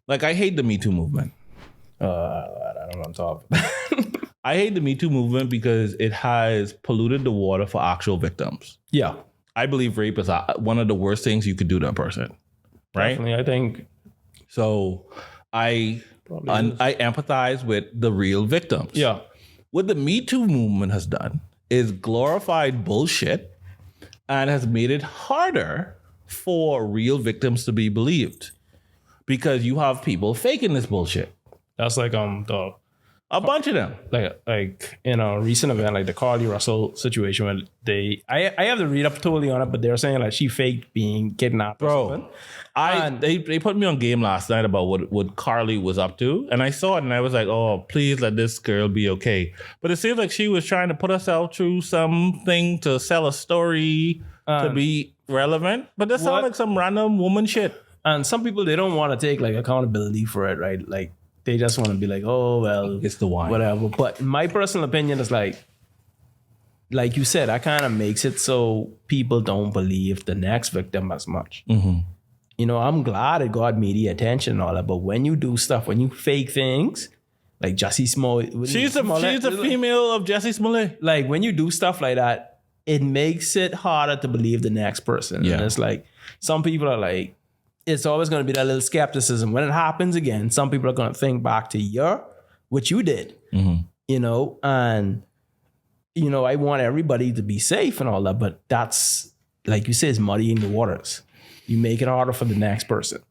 Like, I hate the Me Too movement. I don't know what I'm talking about. I hate the Me Too movement because it has polluted the water for actual victims. Yeah. I believe rape is one of the worst things you could do to a person. Right? Definitely, I think. So I empathize with the real victims. Yeah. What the Me Too movement has done is glorified bullshit and has made it harder for real victims to be believed because you have people faking this bullshit. That's like a bunch of them. Like in a recent event, like the Carly Russell situation where I have to read up totally on it, but they're saying like she faked being kidnapped. Bro, they put me on game last night about what Carly was up to, and I saw it and I was like, oh, please let this girl be okay. But it seems like she was trying to put herself through something to sell a story to be relevant, but that sounds like some random woman shit. And some people, they don't want to take like accountability for it, right? Like they just want to be like, oh, well, it's the wine, whatever. But my personal opinion is like you said, that kind of makes it so people don't believe the next victim as much. Mm-hmm. You know, I'm glad it got media attention and all that, but when you do stuff, when you fake things, like Jussie Smollett. She's a female of Jussie Smollett. Like when you do stuff like that, it makes it harder to believe the next person. Yeah. And it's like, some people are like, it's always going to be that little skepticism. When it happens again, some people are going to think back to what you did, you know, and, you know, I want everybody to be safe and all that, but that's, like you say, it's muddying the waters. You make it harder for the next person,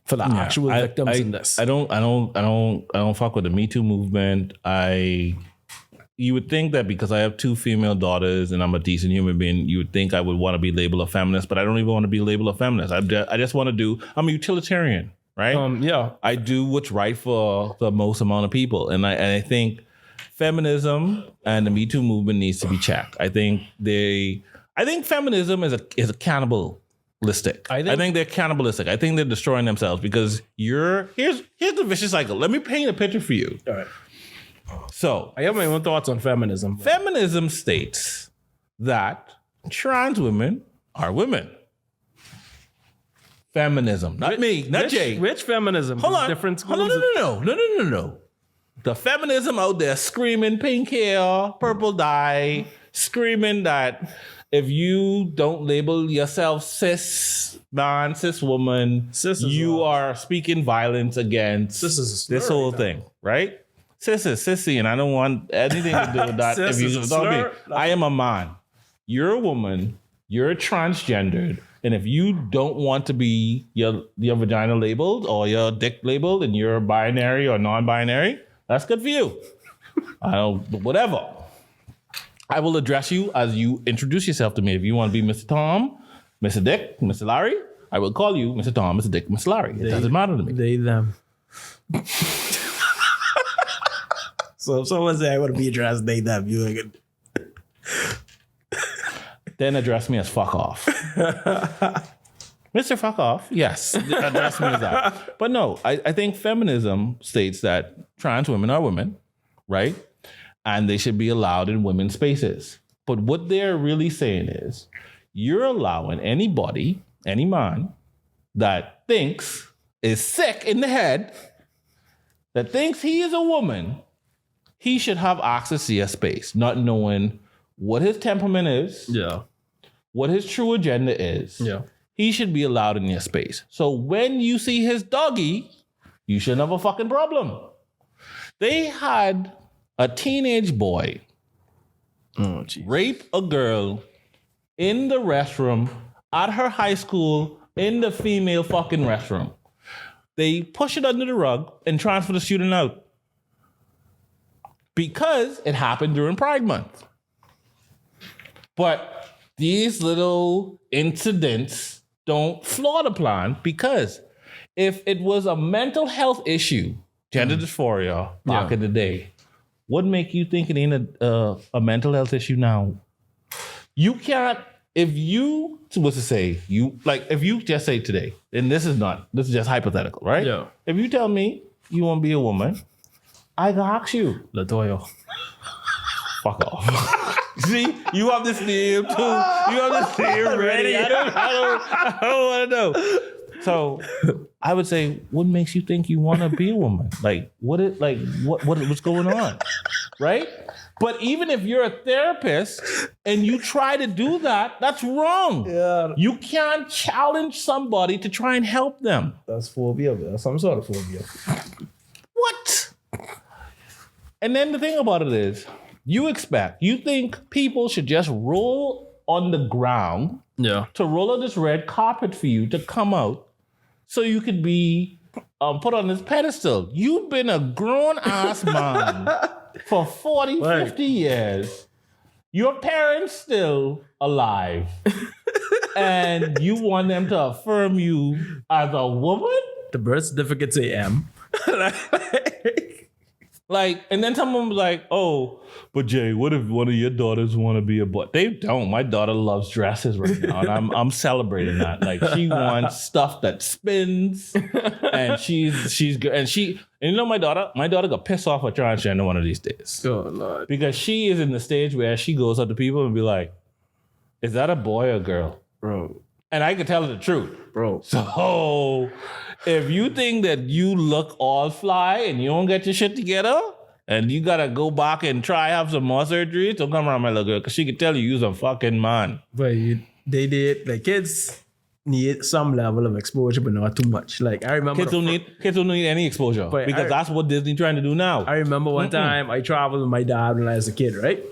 for the actual victims in this. I don't fuck with the Me Too movement. You would think that because I have 2 female daughters and I'm a decent human being, you would think I would want to be labeled a feminist, but I don't even want to be labeled a feminist. I just want to I'm a utilitarian, right? Yeah. I do what's right for the most amount of people. And I think feminism and the Me Too movement needs to be checked. I think feminism is a cannibalistic. I think they're cannibalistic. I think they're destroying themselves because here's the vicious cycle. Let me paint a picture for you. All right. So I have my own thoughts on feminism. Feminism states that trans women are women. Feminism, not Jay. Which feminism? Hold on. No. The feminism out there screaming pink hair, purple dye, screaming that if you don't label yourself cis man, cis woman, you are speaking violence against this whole thing, right? Cis is sissy, and I don't want anything to do with that. If you don't me, I am a man. You're a woman. You're transgendered, and if you don't want to be your vagina labeled or your dick labeled, and you're binary or non-binary, that's good for you. Whatever. I will address you as you introduce yourself to me. If you want to be Mr. Tom, Mr. Dick, Mr. Larry, I will call you Mr. Tom, Mr. Dick, Mr. Larry. It doesn't matter to me. They, them. So if someone say I want to be addressed, they, them, you like then address me as fuck off. Mr. Fuck off. Yes, address me as that. But no, I think feminism states that trans women are women, right? And they should be allowed in women's spaces. But what they're really saying is you're allowing anybody, any man that thinks is sick in the head, that thinks he is a woman, he should have access to your space, not knowing what his temperament is, what his true agenda is. Yeah. He should be allowed in your space. So when you see his doggy, you shouldn't have a fucking problem. They had a teenage boy rape a girl in the restroom at her high school in the female fucking restroom. They push it under the rug and transfer the student out because it happened during Pride Month. But these little incidents don't flaw the plan, because if it was a mental health issue, gender dysphoria back in the day, what make you think it ain't a mental health issue now? You can't, if you was to say, if you just say today, and this is just hypothetical, right? Yeah. If you tell me you want to be a woman, I can ask you. Latoya. Fuck off. See, you have this name too. You have this name ready. I don't want to know. So I would say, what makes you think you want to be a woman? Like, what's going on? Right? But even if you're a therapist and you try to do that, that's wrong. Yeah. You can't challenge somebody to try and help them. That's phobia. That's some sort of phobia. What? And then the thing about it is, you think people should just roll on the ground to roll out this red carpet for you to come out so you could be put on this pedestal. You've been a grown-ass man for 40, 50 years. Your parents still alive. And you want them to affirm you as a woman? The birth certificate say M. Like, and then someone was like, oh, but Jay, what if one of your daughters want to be a boy? They don't. My daughter loves dresses right now, and I'm celebrating that. Like, she wants stuff that spins, and she's good. And you know, my daughter got pissed off at transgender one of these days. Oh Lord. Because she is in the stage where she goes up to people and be like, is that a boy or a girl? Bro. And I could tell her the truth. Bro. So if you think that you look all fly and you don't get your shit together and you gotta go back and try have some more surgeries, don't come around my little girl, because she could tell you's a fucking man. But they did, like, kids need some level of exposure, but not too much. Like, I remember kids don't need any exposure, but because that's what Disney trying to do now. I remember one time I traveled with my dad when I was a kid, right?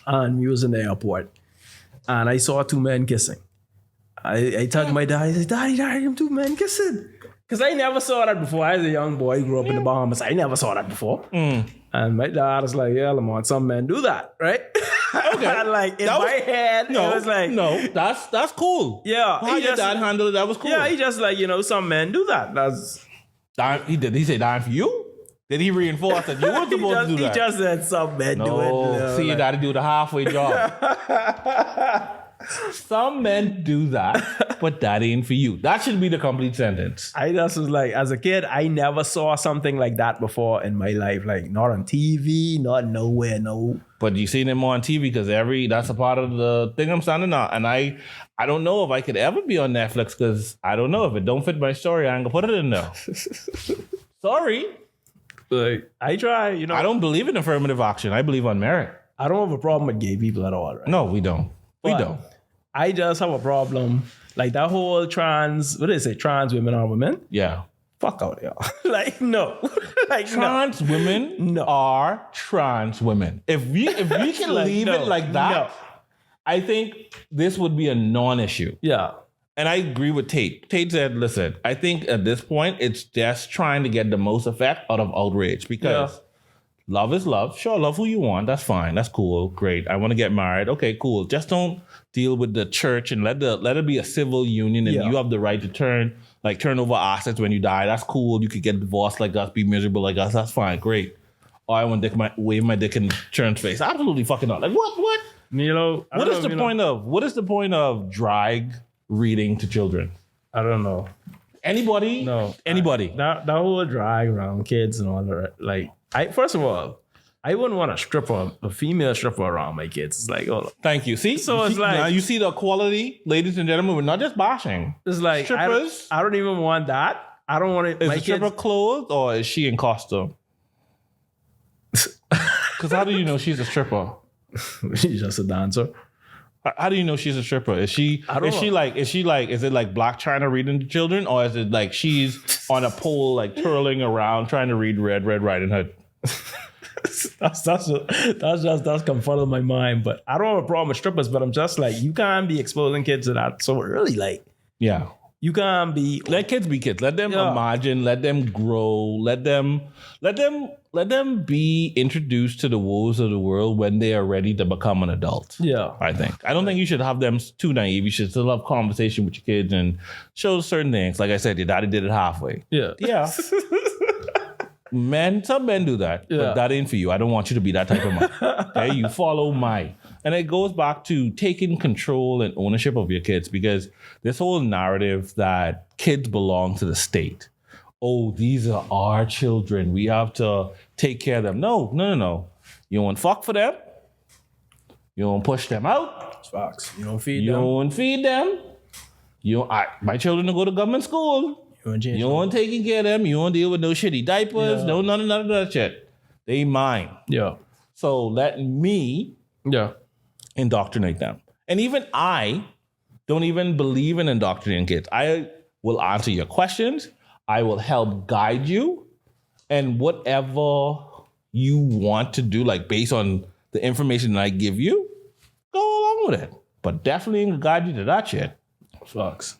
And we was in the airport, and I saw two men kissing. I told my dad, I said, Daddy, them two men kissing. Because I never saw that before. I was a young boy, grew up in the Bahamas. I never saw that before. And my dad was like, yeah, Lamont, some men do that, right? Okay. And like, in my head, it was like... No, that's cool. Yeah. How your dad handled it, that was cool. Yeah, he just like, some men do that. Did he say dying for you? Did he reinforce that you were supposed to do that? He just said some men do it. See, your daddy do the halfway job. Some men do that, but that ain't for you. That should be the complete sentence. I just was like, as a kid, I never saw something like that before in my life. Like, not on TV, not nowhere, no. But you seen him on TV because that's a part of the thing I'm standing on. And I don't know if I could ever be on Netflix because I don't know if it don't fit my story. I ain't gonna put it in there. Sorry. Like, I try, I don't believe in affirmative action. I believe on merit. I don't have a problem with gay people at all, right? No, we don't. We don't. I just have a problem. Like, that whole trans women are women? Yeah. Fuck out, y'all. Like, no. Like, trans women are trans women. If we can leave it like that, I think this would be a non-issue. Yeah. And I agree with Tate. Tate said, listen, I think at this point, it's just trying to get the most effect out of outrage because love is love. Sure, love who you want. That's fine. That's cool. Great. I want to get married. Okay, cool. Just don't deal with the church and let it be a civil union and you have the right to turn over assets when you die. That's cool. You could get divorced like us, be miserable like us. That's fine. Great. Or I want to wave my dick in church face. Absolutely fucking not. Like what? What is the point of drag reading to children? I don't know. Anybody? No. Anybody? That whole drag around kids and all that. Like, first of all, I wouldn't want a female stripper around my kids. It's like, oh, thank you. See, so it's like, now you see the equality, ladies and gentlemen. We're not just bashing. It's like strippers. I don't even want that. I don't want it. Is the stripper clothed or is she in costume? Because how do you know she's a stripper? She's just a dancer. How do you know she's a stripper? Is it like Black China reading to children, or is it like she's on a pole like twirling around trying to read Red Riding Hood? That's confuddled my mind. But I don't have a problem with strippers, but I'm just like, you can't be exposing kids to that so early. Like, yeah, you can't be. Let kids be kids. Let them imagine. Let them grow. Let them be introduced to the woes of the world when they are ready to become an adult. Yeah, I don't think you should have them too naive. You should still have conversation with your kids and show certain things. Like I said, your daddy did it halfway. Yeah. Some men do that, but that ain't for you. I don't want you to be that type of man. Okay, you follow mine. And it goes back to taking control and ownership of your kids, because this whole narrative that kids belong to the state. Oh, these are our children. We have to take care of them. No. You don't fuck for them. You don't push them out. Facts. You don't feed them. You don't feed them. My children will go to government school. You don't want taking care of them. You don't deal with no shitty diapers. No, none of that shit. They mine. Yeah. So let me indoctrinate them. And even I don't even believe in indoctrinating kids. I will answer your questions. I will help guide you. And whatever you want to do, like based on the information that I give you, go along with it. But definitely guide you to that shit. Fucks.